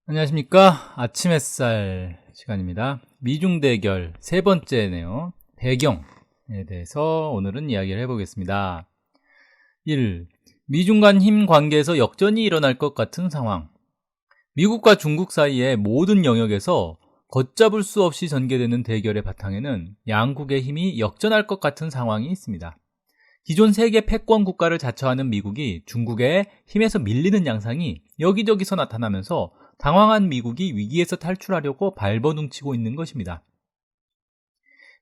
안녕하십니까. 아침 햇살 시간입니다. 미중 대결 세 번째네요. 배경에 대해서 오늘은 이야기를 해보겠습니다. 1. 미중 간 힘 관계에서 역전이 일어날 것 같은 상황. 미국과 중국 사이의 모든 영역에서 걷잡을 수 없이 전개되는 대결의 바탕에는 양국의 힘이 역전할 것 같은 상황이 있습니다. 기존 세계 패권 국가를 자처하는 미국이 중국의 힘에서 밀리는 양상이 여기저기서 나타나면서 당황한 미국이 위기에서 탈출하려고 발버둥치고 있는 것입니다.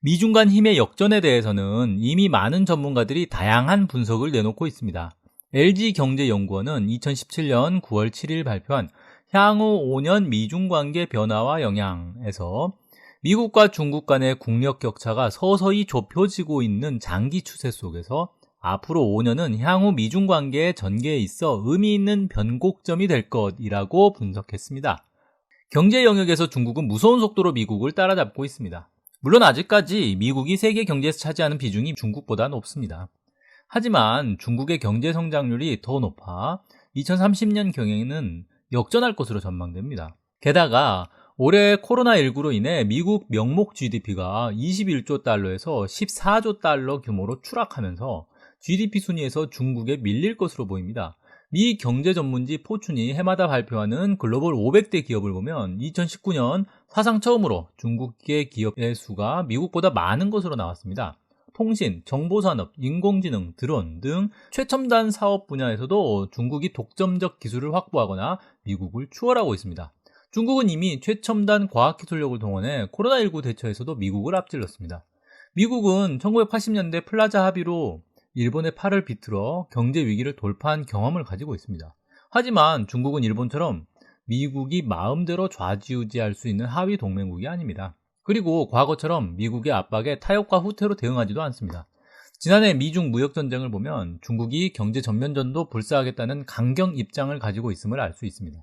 미중 간 힘의 역전에 대해서는 이미 많은 전문가들이 다양한 분석을 내놓고 있습니다. LG경제연구원은 2017년 9월 7일 발표한 향후 5년 미중 관계 변화와 영향에서 미국과 중국 간의 국력 격차가 서서히 좁혀지고 있는 장기 추세 속에서 앞으로 5년은 향후 미중 관계의 전개에 있어 의미 있는 변곡점이 될 것이라고 분석했습니다. 경제 영역에서 중국은 무서운 속도로 미국을 따라잡고 있습니다. 물론 아직까지 미국이 세계 경제에서 차지하는 비중이 중국보다 높습니다. 하지만 중국의 경제 성장률이 더 높아 2030년 경에는 역전할 것으로 전망됩니다. 게다가 올해 코로나19로 인해 미국 명목 GDP가 21조 달러에서 14조 달러 규모로 추락하면서 GDP 순위에서 중국에 밀릴 것으로 보입니다. 미 경제 전문지 포춘이 해마다 발표하는 글로벌 500대 기업을 보면 2019년 사상 처음으로 중국계 기업의 수가 미국보다 많은 것으로 나왔습니다. 통신, 정보산업, 인공지능, 드론 등 최첨단 사업 분야에서도 중국이 독점적 기술을 확보하거나 미국을 추월하고 있습니다. 중국은 이미 최첨단 과학기술력을 동원해 코로나19 대처에서도 미국을 앞질렀습니다. 미국은 1980년대 플라자 합의로 일본의 팔을 비틀어 경제 위기를 돌파한 경험을 가지고 있습니다. 하지만 중국은 일본처럼 미국이 마음대로 좌지우지할 수 있는 하위 동맹국이 아닙니다. 그리고 과거처럼 미국의 압박에 타협과 후퇴로 대응하지도 않습니다. 지난해 미중 무역전쟁을 보면 중국이 경제 전면전도 불사하겠다는 강경 입장을 가지고 있음을 알 수 있습니다.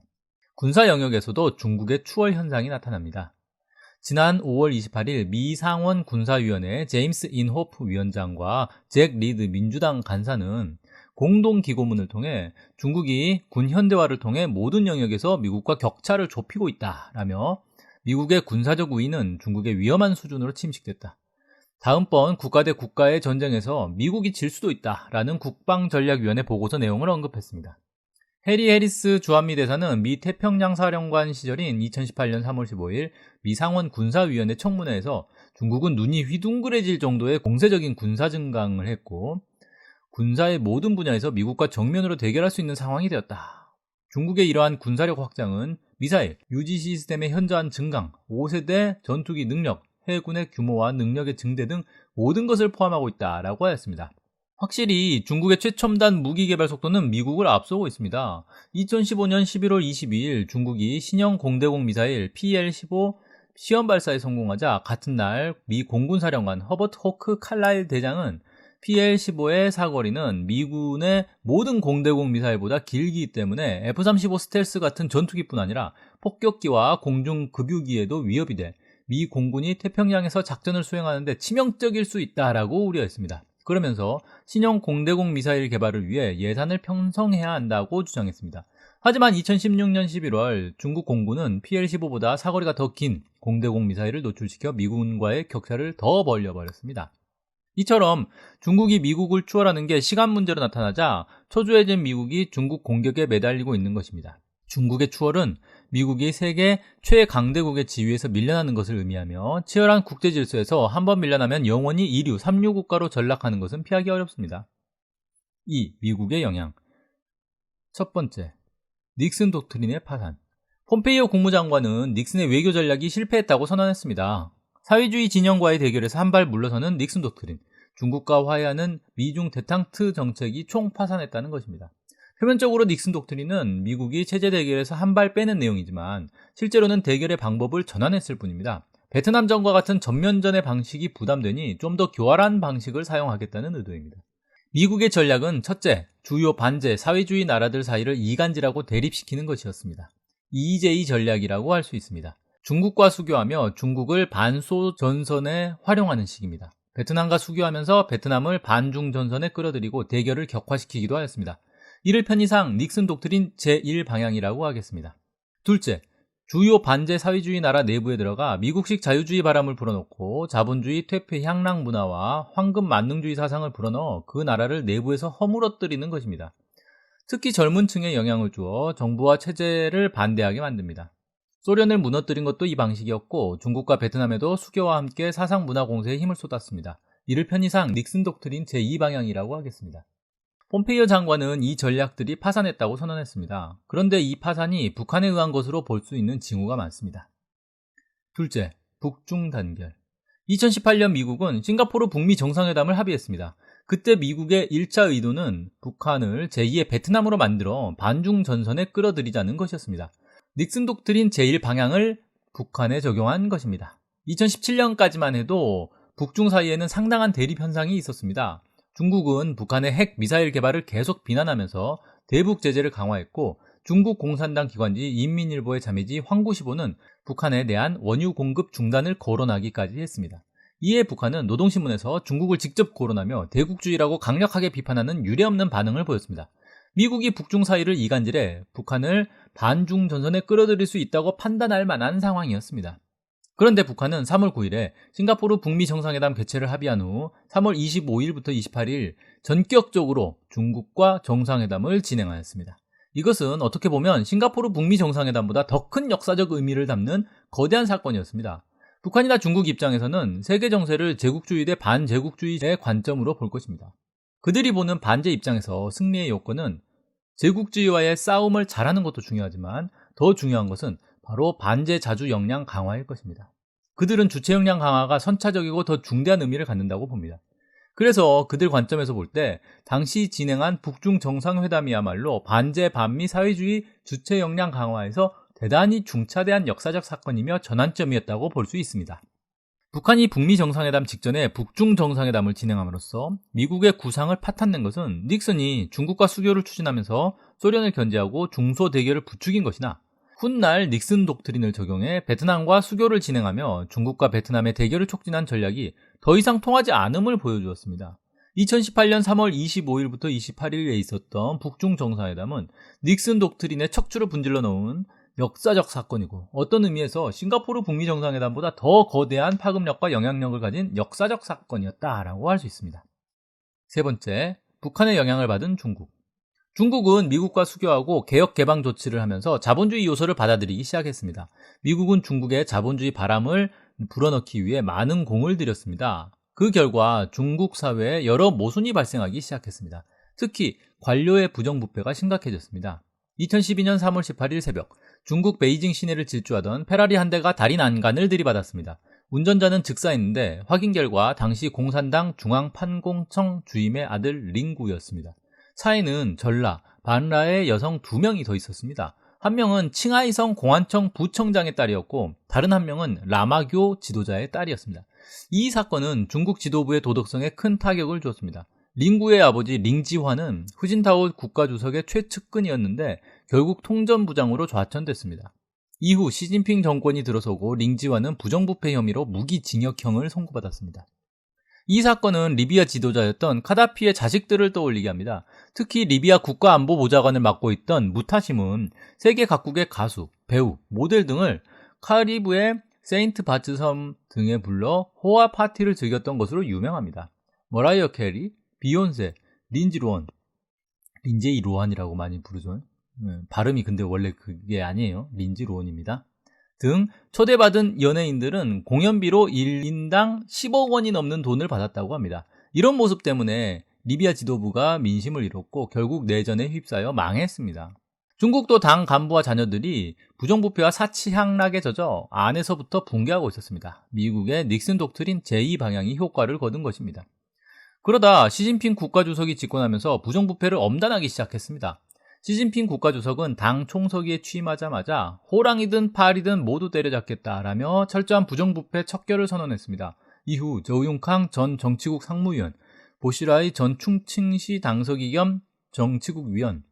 군사 영역에서도 중국의 추월 현상이 나타납니다. 지난 5월 28일 미 상원 군사위원회 제임스 인호프 위원장과 잭 리드 민주당 간사는 공동기고문을 통해 중국이 군 현대화를 통해 모든 영역에서 미국과 격차를 좁히고 있다라며 미국의 군사적 우위는 중국의 위험한 수준으로 침식됐다. 다음번 국가 대 국가의 전쟁에서 미국이 질 수도 있다라는 국방전략위원회 보고서 내용을 언급했습니다. 해리 해리스 주한미 대사는 미 태평양 사령관 시절인 2018년 3월 15일 미 상원 군사위원회 청문회에서 중국은 눈이 휘둥그레질 정도의 공세적인 군사 증강을 했고 군사의 모든 분야에서 미국과 정면으로 대결할 수 있는 상황이 되었다. 중국의 이러한 군사력 확장은 미사일, 유지 시스템의 현저한 증강, 5세대 전투기 능력, 해군의 규모와 능력의 증대 등 모든 것을 포함하고 있다라고 하였습니다. 확실히 중국의 최첨단 무기 개발 속도는 미국을 앞서고 있습니다. 2015년 11월 22일 중국이 신형 공대공 미사일 PL-15 시험 발사에 성공하자 같은 날 미 공군사령관 허버트 호크 칼라일 대장은 PL-15의 사거리는 미군의 모든 공대공 미사일보다 길기 때문에 F-35 스텔스 같은 전투기뿐 아니라 폭격기와 공중급유기에도 위협이 돼 미 공군이 태평양에서 작전을 수행하는데 치명적일 수 있다라고 우려했습니다. 그러면서 신형 공대공 미사일 개발을 위해 예산을 편성해야 한다고 주장했습니다. 하지만 2016년 11월 중국 공군은 PL-15보다 사거리가 더 긴 공대공 미사일을 노출시켜 미군과의 격차를 더 벌려버렸습니다. 이처럼 중국이 미국을 추월하는 게 시간 문제로 나타나자 초조해진 미국이 중국 공격에 매달리고 있는 것입니다. 중국의 추월은 미국이 세계 최강대국의 지위에서 밀려나는 것을 의미하며 치열한 국제 질서에서 한번 밀려나면 영원히 2류, 3류 국가로 전락하는 것은 피하기 어렵습니다. 2. 미국의 영향. 첫 번째, 닉슨 독트린의 파산. 폼페이오 국무장관은 닉슨의 외교 전략이 실패했다고 선언했습니다. 사회주의 진영과의 대결에서 한 발 물러서는 닉슨 독트린, 중국과 화해하는 미중 대탕트 정책이 총파산했다는 것입니다. 표면적으로 닉슨 독트린은 미국이 체제 대결에서 한 발 빼는 내용이지만 실제로는 대결의 방법을 전환했을 뿐입니다. 베트남전과 같은 전면전의 방식이 부담되니 좀 더 교활한 방식을 사용하겠다는 의도입니다. 미국의 전략은 첫째, 주요 반제 사회주의 나라들 사이를 이간질하고 대립시키는 것이었습니다. EJ 전략이라고 할 수 있습니다. 중국과 수교하며 중국을 반소 전선에 활용하는 식입니다. 베트남과 수교하면서 베트남을 반중 전선에 끌어들이고 대결을 격화시키기도 하였습니다. 이를 편의상 닉슨 독트린 제1방향이라고 하겠습니다. 둘째, 주요 반제 사회주의 나라 내부에 들어가 미국식 자유주의 바람을 불어넣고 자본주의 퇴폐 향락 문화와 황금 만능주의 사상을 불어넣어 그 나라를 내부에서 허물어뜨리는 것입니다. 특히 젊은 층에 영향을 주어 정부와 체제를 반대하게 만듭니다. 소련을 무너뜨린 것도 이 방식이었고 중국과 베트남에도 수교와 함께 사상 문화 공세에 힘을 쏟았습니다. 이를 편의상 닉슨 독트린 제2방향이라고 하겠습니다. 폼페이오 장관은 이 전략들이 파산했다고 선언했습니다. 그런데 이 파산이 북한에 의한 것으로 볼 수 있는 징후가 많습니다. 둘째, 북중 단결. 2018년 미국은 싱가포르 북미 정상회담을 합의했습니다. 그때 미국의 1차 의도는 북한을 제2의 베트남으로 만들어 반중 전선에 끌어들이자는 것이었습니다. 닉슨 독트린 제1방향을 북한에 적용한 것입니다. 2017년까지만 해도 북중 사이에는 상당한 대립 현상이 있었습니다. 중국은 북한의 핵 미사일 개발을 계속 비난하면서 대북 제재를 강화했고 중국 공산당 기관지 인민일보의 자매지 황구시보는 북한에 대한 원유 공급 중단을 거론하기까지 했습니다. 이에 북한은 노동신문에서 중국을 직접 거론하며 대국주의라고 강력하게 비판하는 유례없는 반응을 보였습니다. 미국이 북중 사이를 이간질해 북한을 반중 전선에 끌어들일 수 있다고 판단할 만한 상황이었습니다. 그런데 북한은 3월 9일에 싱가포르 북미 정상회담 개최를 합의한 후 3월 25일부터 28일 전격적으로 중국과 정상회담을 진행하였습니다. 이것은 어떻게 보면 싱가포르 북미 정상회담보다 더 큰 역사적 의미를 담는 거대한 사건이었습니다. 북한이나 중국 입장에서는 세계 정세를 제국주의 대 반제국주의의 관점으로 볼 것입니다. 그들이 보는 반제 입장에서 승리의 요건은 제국주의와의 싸움을 잘하는 것도 중요하지만 더 중요한 것은 바로 반제 자주 역량 강화일 것입니다. 그들은 주체 역량 강화가 선차적이고 더 중대한 의미를 갖는다고 봅니다. 그래서 그들 관점에서 볼 때 당시 진행한 북중 정상회담이야말로 반제 반미 사회주의 주체 역량 강화에서 대단히 중차대한 역사적 사건이며 전환점이었다고 볼 수 있습니다. 북한이 북미 정상회담 직전에 북중 정상회담을 진행함으로써 미국의 구상을 파탄낸 것은 닉슨이 중국과 수교를 추진하면서 소련을 견제하고 중소 대결을 부추긴 것이나 훗날 닉슨 독트린을 적용해 베트남과 수교를 진행하며 중국과 베트남의 대결을 촉진한 전략이 더 이상 통하지 않음을 보여주었습니다. 2018년 3월 25일부터 28일에 있었던 북중 정상회담은 닉슨 독트린의 척추를 분질러 놓은 역사적 사건이고 어떤 의미에서 싱가포르 북미 정상회담보다 더 거대한 파급력과 영향력을 가진 역사적 사건이었다라고 할 수 있습니다. 세 번째, 북한의 영향을 받은 중국. 중국은 미국과 수교하고 개혁 개방 조치를 하면서 자본주의 요소를 받아들이기 시작했습니다. 미국은 중국의 자본주의 바람을 불어넣기 위해 많은 공을 들였습니다. 그 결과 중국 사회에 여러 모순이 발생하기 시작했습니다. 특히 관료의 부정부패가 심각해졌습니다. 2012년 3월 18일 새벽 중국 베이징 시내를 질주하던 페라리 한 대가 다리 난간을 들이받았습니다. 운전자는 즉사했는데 확인 결과 당시 공산당 중앙판공청 주임의 아들 링구였습니다. 차에는 전라, 반라의 여성 2명이 더 있었습니다. 한 명은 칭하이성 공안청 부청장의 딸이었고 다른 한 명은 라마교 지도자의 딸이었습니다. 이 사건은 중국 지도부의 도덕성에 큰 타격을 주었습니다. 링구의 아버지 링지화는 후진타오 국가주석의 최측근이었는데 결국 통전부장으로 좌천됐습니다. 이후 시진핑 정권이 들어서고 링지화는 부정부패 혐의로 무기징역형을 선고받았습니다. 이 사건은 리비아 지도자였던 카다피의 자식들을 떠올리게 합니다. 특히 리비아 국가안보보좌관을 맡고 있던 무타심은 세계 각국의 가수, 배우, 모델 등을 카리브의 세인트 바츠 섬 등에 불러 호화 파티를 즐겼던 것으로 유명합니다. 머라이어 캐리, 비욘세, 린지 로한, 린제이 로한이라고 많이 부르죠. 발음이 근데 원래 그게 아니에요. 린지 로한입니다. 등 초대받은 연예인들은 공연비로 1인당 10억 원이 넘는 돈을 받았다고 합니다. 이런 모습 때문에 리비아 지도부가 민심을 잃었고 결국 내전에 휩싸여 망했습니다. 중국도 당 간부와 자녀들이 부정부패와 사치향락에 젖어 안에서부터 붕괴하고 있었습니다. 미국의 닉슨 독트린 제2방향이 효과를 거둔 것입니다. 그러다 시진핑 국가주석이 집권하면서 부정부패를 엄단하기 시작했습니다. 시진핑 국가주석은 당 총서기에 취임하자마자 호랑이든 파리든 모두 때려잡겠다라며 철저한 부정부패 척결을 선언했습니다. 이후 저우융캉 전 정치국 상무위원, 보시라이 전 충칭시 당서기 겸 정치국 위원,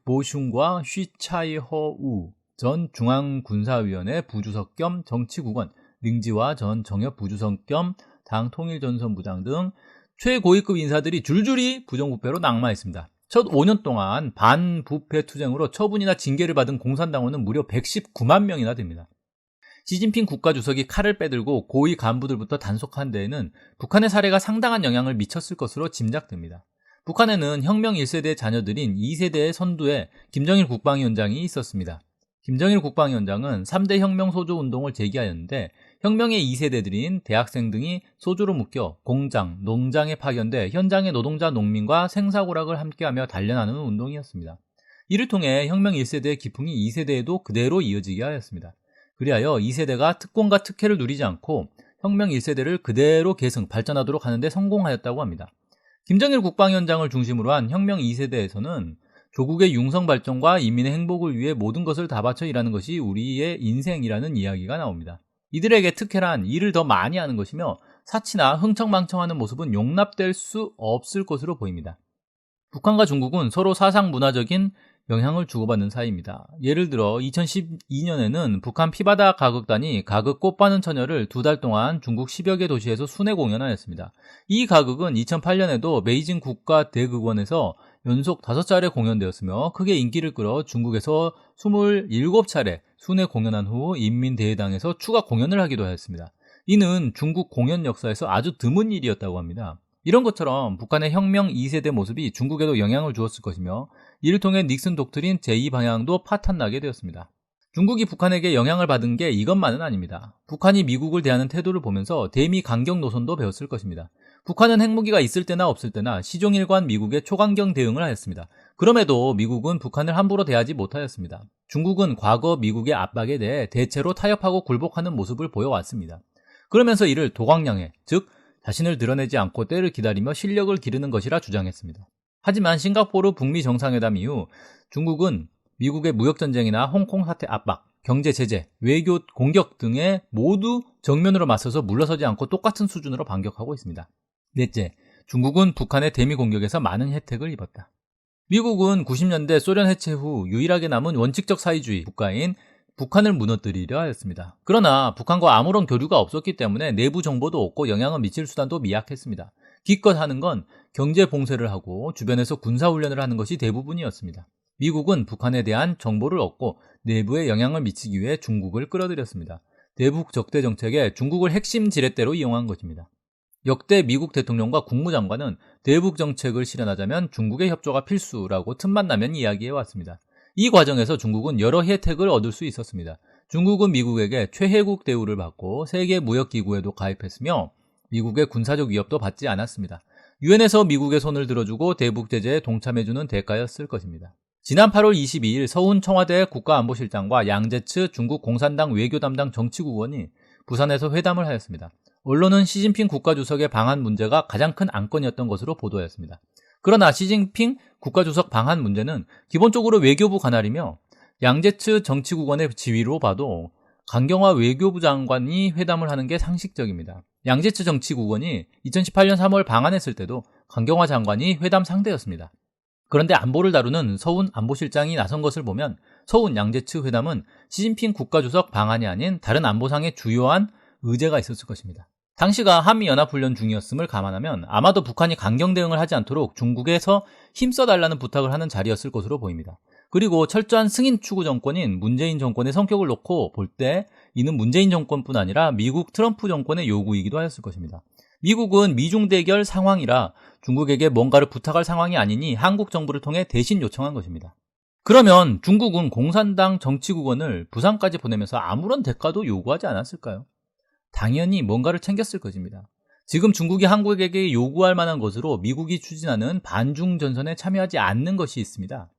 보슝과 쉬차이허우 전 중앙군사위원회 부주석 겸 정치국원, 링지와 전 정협 부주석 겸 당 통일전선부장 등 최고위급 인사들이 줄줄이 부정부패로 낙마했습니다. 첫 5년 동안 반부패 투쟁으로 처분이나 징계를 받은 공산당원은 무려 119만 명이나 됩니다. 시진핑 국가주석이 칼을 빼들고 고위 간부들부터 단속한 데에는 북한의 사례가 상당한 영향을 미쳤을 것으로 짐작됩니다. 북한에는 혁명 1세대 자녀들인 2세대의 선두에 김정일 국방위원장이 있었습니다. 김정일 국방위원장은 3대 혁명 소조 운동을 제기하였는데 혁명의 2세대들인 대학생 등이 소조로 묶여 공장, 농장에 파견돼 현장의 노동자, 농민과 생사고락을 함께하며 단련하는 운동이었습니다. 이를 통해 혁명 1세대의 기풍이 2세대에도 그대로 이어지게 하였습니다. 그리하여 2세대가 특권과 특혜를 누리지 않고 혁명 1세대를 그대로 계승, 발전하도록 하는 데 성공하였다고 합니다. 김정일 국방위원장을 중심으로 한 혁명 2세대에서는 조국의 융성 발전과 인민의 행복을 위해 모든 것을 다 바쳐 일하는 것이 우리의 인생이라는 이야기가 나옵니다. 이들에게 특혜란 일을 더 많이 하는 것이며 사치나 흥청망청하는 모습은 용납될 수 없을 것으로 보입니다. 북한과 중국은 서로 사상 문화적인 영향을 주고받는 사이입니다. 예를 들어 2012년에는 북한 피바다 가극단이 가극 꽃바는 처녀를 2달 동안 중국 10여 개 도시에서 순회 공연하였습니다. 이 가극은 2008년에도 베이징 국가대극원에서 연속 5차례 공연되었으며 크게 인기를 끌어 중국에서 27차례 순회 공연한 후 인민대회당에서 추가 공연을 하기도 하였습니다. 이는 중국 공연 역사에서 아주 드문 일이었다고 합니다. 이런 것처럼 북한의 혁명 2세대 모습이 중국에도 영향을 주었을 것이며 이를 통해 닉슨 독트린 제2방향도 파탄나게 되었습니다. 중국이 북한에게 영향을 받은 게 이것만은 아닙니다. 북한이 미국을 대하는 태도를 보면서 대미 강경 노선도 배웠을 것입니다. 북한은 핵무기가 있을 때나 없을 때나 시종일관 미국의 초강경 대응을 하였습니다. 그럼에도 미국은 북한을 함부로 대하지 못하였습니다. 중국은 과거 미국의 압박에 대해 대체로 타협하고 굴복하는 모습을 보여왔습니다. 그러면서 이를 도광양해, 즉 자신을 드러내지 않고 때를 기다리며 실력을 기르는 것이라 주장했습니다. 하지만 싱가포르 북미 정상회담 이후 중국은 미국의 무역전쟁이나 홍콩 사태 압박, 경제 제재, 외교 공격 등에 모두 정면으로 맞서서 물러서지 않고 똑같은 수준으로 반격하고 있습니다. 넷째, 중국은 북한의 대미 공격에서 많은 혜택을 입었다. 미국은 90년대 소련 해체 후 유일하게 남은 원칙적 사회주의 국가인 북한을 무너뜨리려 하였습니다. 그러나 북한과 아무런 교류가 없었기 때문에 내부 정보도 없고 영향을 미칠 수단도 미약했습니다. 기껏 하는 건 경제 봉쇄를 하고 주변에서 군사훈련을 하는 것이 대부분이었습니다. 미국은 북한에 대한 정보를 얻고 내부에 영향을 미치기 위해 중국을 끌어들였습니다. 대북 적대 정책에 중국을 핵심 지렛대로 이용한 것입니다. 역대 미국 대통령과 국무장관은 대북 정책을 실현하자면 중국의 협조가 필수라고 틈만 나면 이야기해왔습니다. 이 과정에서 중국은 여러 혜택을 얻을 수 있었습니다. 중국은 미국에게 최혜국 대우를 받고 세계무역기구에도 가입했으며 미국의 군사적 위협도 받지 않았습니다. 유엔에서 미국의 손을 들어주고 대북 제재에 동참해주는 대가였을 것입니다. 지난 8월 22일 서훈 청와대 국가안보실장과 양제츠 중국 공산당 외교 담당 정치국원이 부산에서 회담을 하였습니다. 언론은 시진핑 국가주석의 방한 문제가 가장 큰 안건이었던 것으로 보도하였습니다. 그러나 시진핑 국가주석 방한 문제는 기본적으로 외교부 관할이며 양제츠 정치국원의 지위로 봐도 강경화 외교부 장관이 회담을 하는 게 상식적입니다. 양제츠 정치국원이 2018년 3월 방한했을 때도 강경화 장관이 회담 상대였습니다. 그런데 안보를 다루는 서훈 안보실장이 나선 것을 보면 서훈 양제츠 회담은 시진핑 국가주석 방한이 아닌 다른 안보상의 주요한 의제가 있었을 것입니다. 당시가 한미연합훈련 중이었음을 감안하면 아마도 북한이 강경 대응을 하지 않도록 중국에서 힘써달라는 부탁을 하는 자리였을 것으로 보입니다. 그리고 철저한 승인 추구 정권인 문재인 정권의 성격을 놓고 볼 때 이는 문재인 정권뿐 아니라 미국 트럼프 정권의 요구이기도 하였을 것입니다. 미국은 미중 대결 상황이라 중국에게 뭔가를 부탁할 상황이 아니니 한국 정부를 통해 대신 요청한 것입니다. 그러면 중국은 공산당 정치국원을 부산까지 보내면서 아무런 대가도 요구하지 않았을까요? 당연히 뭔가를 챙겼을 것입니다. 지금 중국이 한국에게 요구할 만한 것으로 미국이 추진하는 반중 전선에 참여하지 않는 것이 있습니다.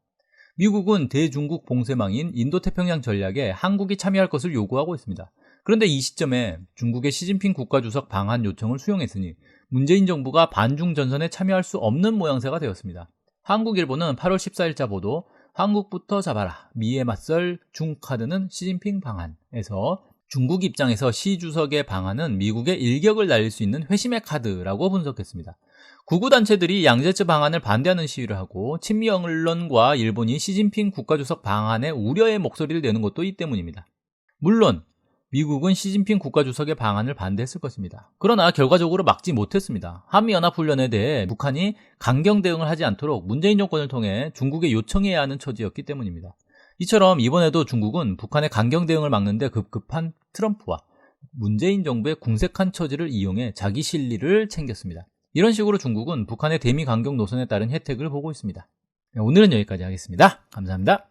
미국은 대중국 봉쇄망인 인도태평양 전략에 한국이 참여할 것을 요구하고 있습니다. 그런데 이 시점에 중국의 시진핑 국가주석 방한 요청을 수용했으니 문재인 정부가 반중 전선에 참여할 수 없는 모양새가 되었습니다. 한국일보는 8월 14일자 보도 한국부터 잡아라 미에 맞설 중카드는 시진핑 방한에서 중국 입장에서 시 주석의 방안은 미국의 일격을 날릴 수 있는 회심의 카드라고 분석했습니다. 구구단체들이 양제츠 방안을 반대하는 시위를 하고 친미 언론과 일본이 시진핑 국가주석 방안에 우려의 목소리를 내는 것도 이 때문입니다. 물론 미국은 시진핑 국가주석의 방안을 반대했을 것입니다. 그러나 결과적으로 막지 못했습니다. 한미연합훈련에 대해 북한이 강경 대응을 하지 않도록 문재인 정권을 통해 중국에 요청해야 하는 처지였기 때문입니다. 이처럼 이번에도 중국은 북한의 강경 대응을 막는데 급급한 트럼프와 문재인 정부의 궁색한 처지를 이용해 자기 실리를 챙겼습니다. 이런 식으로 중국은 북한의 대미 강경 노선에 따른 혜택을 보고 있습니다. 오늘은 여기까지 하겠습니다. 감사합니다.